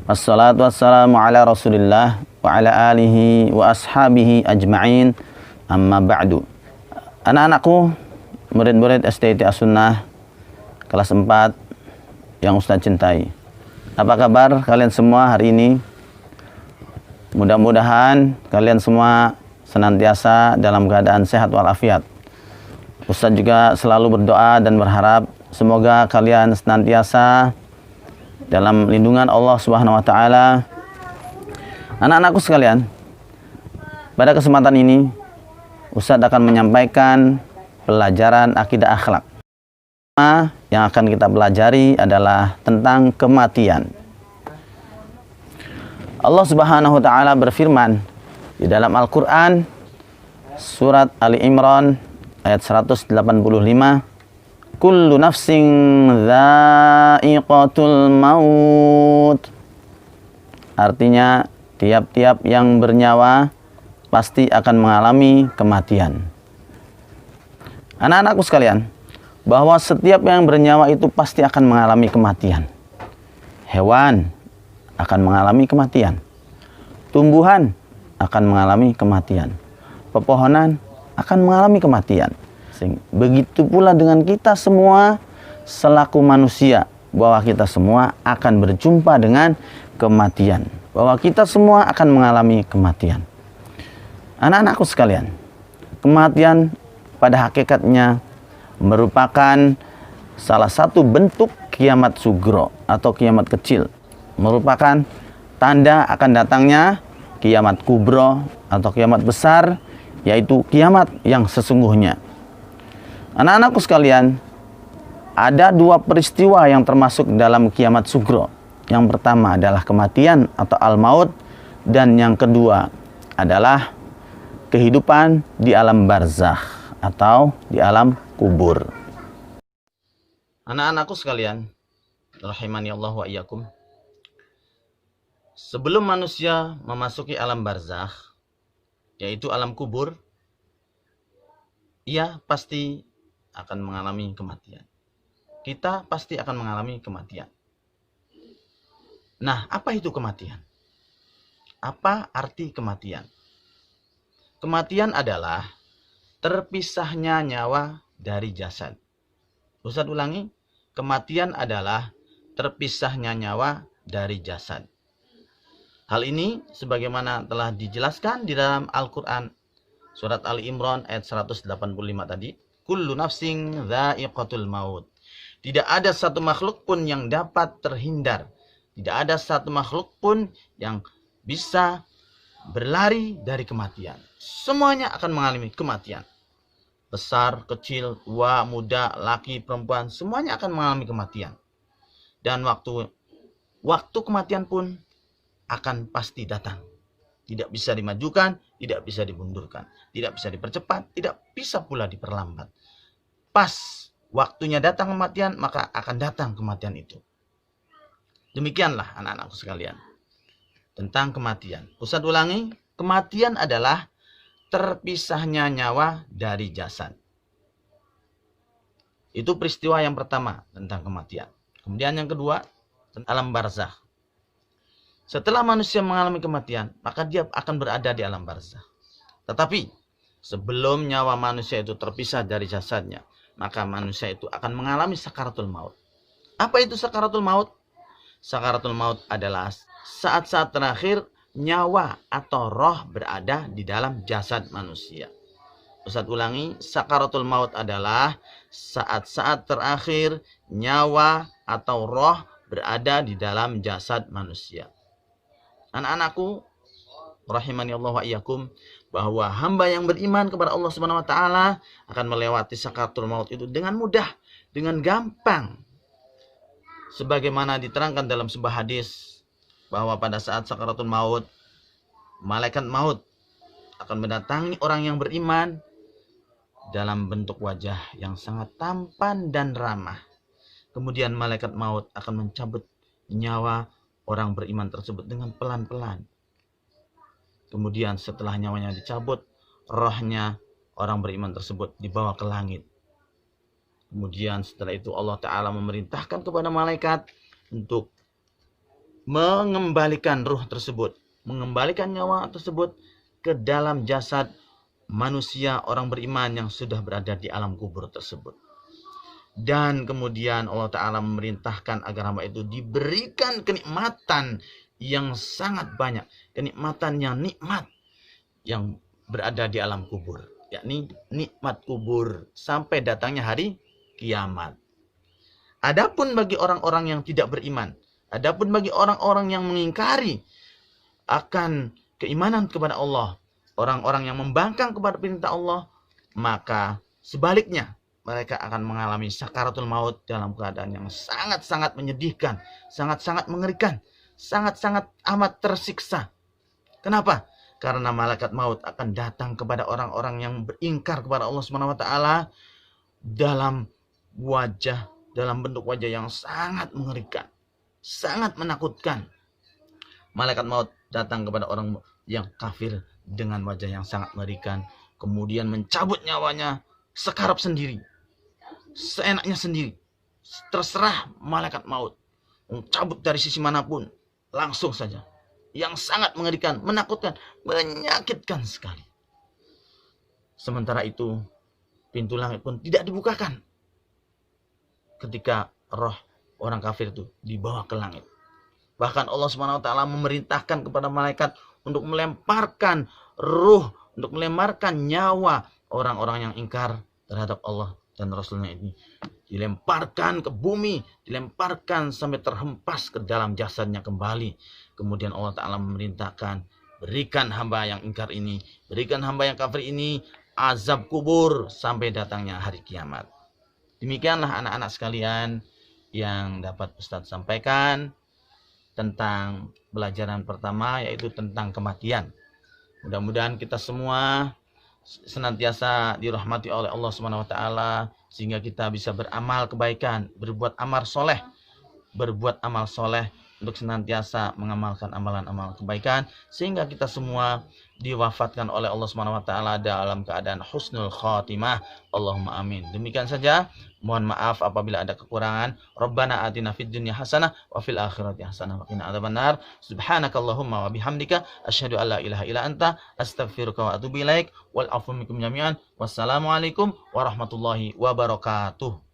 Wassalatu wassalamu ala Rasulillah wa ala alihi wa ashabihi ajma'in. Amma ba'du. Anak-anakku, murid-murid STT As-Sunnah kelas 4 yang Ustaz cintai. Apa kabar kalian semua hari ini? Mudah-mudahan kalian semua senantiasa dalam keadaan sehat walafiat. Ustaz juga selalu berdoa dan berharap semoga kalian senantiasa dalam lindungan Allah Subhanahu wa taala. Anak-anakku sekalian, pada kesempatan ini Ustaz akan menyampaikan pelajaran akidah akhlak. Tema yang akan kita pelajari adalah tentang kematian. Allah Subhanahu wa taala berfirman di dalam Al-Qur'an surat Ali Imran ayat 185, kullu nafsin dha'iqatul maut. Artinya tiap-tiap yang bernyawa pasti akan mengalami kematian. Anak-anakku sekalian, bahwa setiap yang bernyawa itu pasti akan mengalami kematian. Hewan akan mengalami kematian. Tumbuhan akan mengalami kematian. Pepohonan akan mengalami kematian. Begitu pula dengan kita semua selaku manusia, bahwa kita semua akan berjumpa dengan kematian, bahwa kita semua akan mengalami kematian. Anak-anakku sekalian, kematian pada hakikatnya merupakan salah satu bentuk kiamat sugro atau kiamat kecil, merupakan tanda akan datangnya kiamat kubro atau kiamat besar, yaitu kiamat yang sesungguhnya. Anak-anakku sekalian, ada dua peristiwa yang termasuk dalam kiamat sugro. Yang pertama adalah kematian atau al-maut, dan yang kedua adalah kehidupan di alam barzakh atau di alam kubur. Anak-anakku sekalian, rahimani Allah wa iyyakum. Sebelum manusia memasuki alam barzakh, yaitu alam kubur, ia pasti akan mengalami kematian. Kita pasti akan mengalami kematian. Nah, apa itu kematian? Apa arti kematian? Kematian adalah terpisahnya nyawa dari jasad. Ustaz ulangi, kematian adalah terpisahnya nyawa dari jasad. Hal ini sebagaimana telah dijelaskan di dalam Al-Quran surat Ali Imran ayat 185 tadi. Kullu nafsin dha'iqatul maut. Tidak ada satu makhluk pun yang dapat terhindar. Tidak ada satu makhluk pun yang bisa berlari dari kematian. Semuanya akan mengalami kematian. Besar, kecil, tua, muda, laki, perempuan, semuanya akan mengalami kematian. Dan waktu kematian pun akan pasti datang. Tidak bisa dimajukan, tidak bisa dimundurkan, tidak bisa dipercepat, tidak bisa pula diperlambat. Pas waktunya datang kematian, maka akan datang kematian itu. Demikianlah anak-anakku sekalian tentang kematian. Ustaz ulangi, kematian adalah terpisahnya nyawa dari jasad. Itu peristiwa yang pertama tentang kematian. Kemudian yang kedua, alam barzakh. Setelah manusia mengalami kematian, maka dia akan berada di alam barzakh. Tetapi sebelum nyawa manusia itu terpisah dari jasadnya, maka manusia itu akan mengalami sakaratul maut. Apa itu sakaratul maut? Sakaratul maut adalah saat-saat terakhir nyawa atau roh berada di dalam jasad manusia. Ustaz ulangi, sakaratul maut adalah saat-saat terakhir nyawa atau roh berada di dalam jasad manusia. Anak-anakku, rahimani Allah wa iyyakum, bahwa hamba yang beriman kepada Allah Subhanahu wa taala akan melewati sakaratul maut itu dengan mudah, dengan gampang. Sebagaimana diterangkan dalam sebuah hadis bahwa pada saat sakaratul maut, malaikat maut akan mendatangi orang yang beriman dalam bentuk wajah yang sangat tampan dan ramah. Kemudian malaikat maut akan mencabut nyawa orang beriman tersebut dengan pelan-pelan. Kemudian setelah nyawanya dicabut, rohnya orang beriman tersebut dibawa ke langit. Kemudian setelah itu Allah Ta'ala memerintahkan kepada malaikat untuk mengembalikan ruh tersebut, mengembalikan nyawa tersebut ke dalam jasad manusia orang beriman yang sudah berada di alam kubur tersebut. Dan kemudian Allah Ta'ala memerintahkan agar hamba itu diberikan kenikmatan yang sangat banyak, kenikmatan yang nikmat yang berada di alam kubur, yakni nikmat kubur sampai datangnya hari kiamat. Adapun bagi orang-orang yang tidak beriman, adapun bagi orang-orang yang mengingkari akan keimanan kepada Allah, orang-orang yang membangkang kepada perintah Allah, maka sebaliknya mereka akan mengalami sakaratul maut dalam keadaan yang sangat-sangat menyedihkan, sangat-sangat mengerikan, sangat-sangat amat tersiksa. Kenapa? Karena malaikat maut akan datang kepada orang-orang yang beringkar kepada Allah Subhanahu wa taala dalam bentuk wajah yang sangat mengerikan, sangat menakutkan. Malaikat maut datang kepada orang yang kafir dengan wajah yang sangat mengerikan, kemudian mencabut nyawanya sekarap sendiri, seenaknya sendiri. Terserah malaikat maut mencabut dari sisi manapun, langsung saja. Yang sangat mengerikan, menakutkan, menyakitkan sekali. Sementara itu, pintu langit pun tidak dibukakan ketika roh orang kafir itu dibawa ke langit. Bahkan Allah Subhanahu wa taala memerintahkan kepada malaikat untuk melemparkan ruh, untuk melemparkan nyawa orang-orang yang ingkar terhadap Allah dan Rasulnya ini. Dilemparkan ke bumi, dilemparkan sampai terhempas ke dalam jasadnya kembali. Kemudian Allah Ta'ala memerintahkan, berikan hamba yang ingkar ini, berikan hamba yang kafir ini azab kubur sampai datangnya hari kiamat. Demikianlah anak-anak sekalian yang dapat Ustadz sampaikan tentang pelajaran pertama, yaitu tentang kematian. Mudah-mudahan kita semua senantiasa dirahmati oleh Allah Subhanahu wa taala sehingga kita bisa beramal kebaikan, berbuat amal soleh untuk senantiasa mengamalkan amalan-amalan kebaikan sehingga kita semua diwafatkan oleh Allah Subhanahu wa taala dalam keadaan husnul khatimah. Allahumma amin. Demikian saja. Mohon maaf apabila ada kekurangan. Rabbana atina fid dunya hasanah wa fil akhirati hasanah wa qina adzabannar. Subhanakallahumma wa bihamdika asyhadu an la ilaha illa anta astaghfiruka wa atubu ilaik. Wal afu minkum jami'an. Wassalamualaikum warahmatullahi wabarakatuh.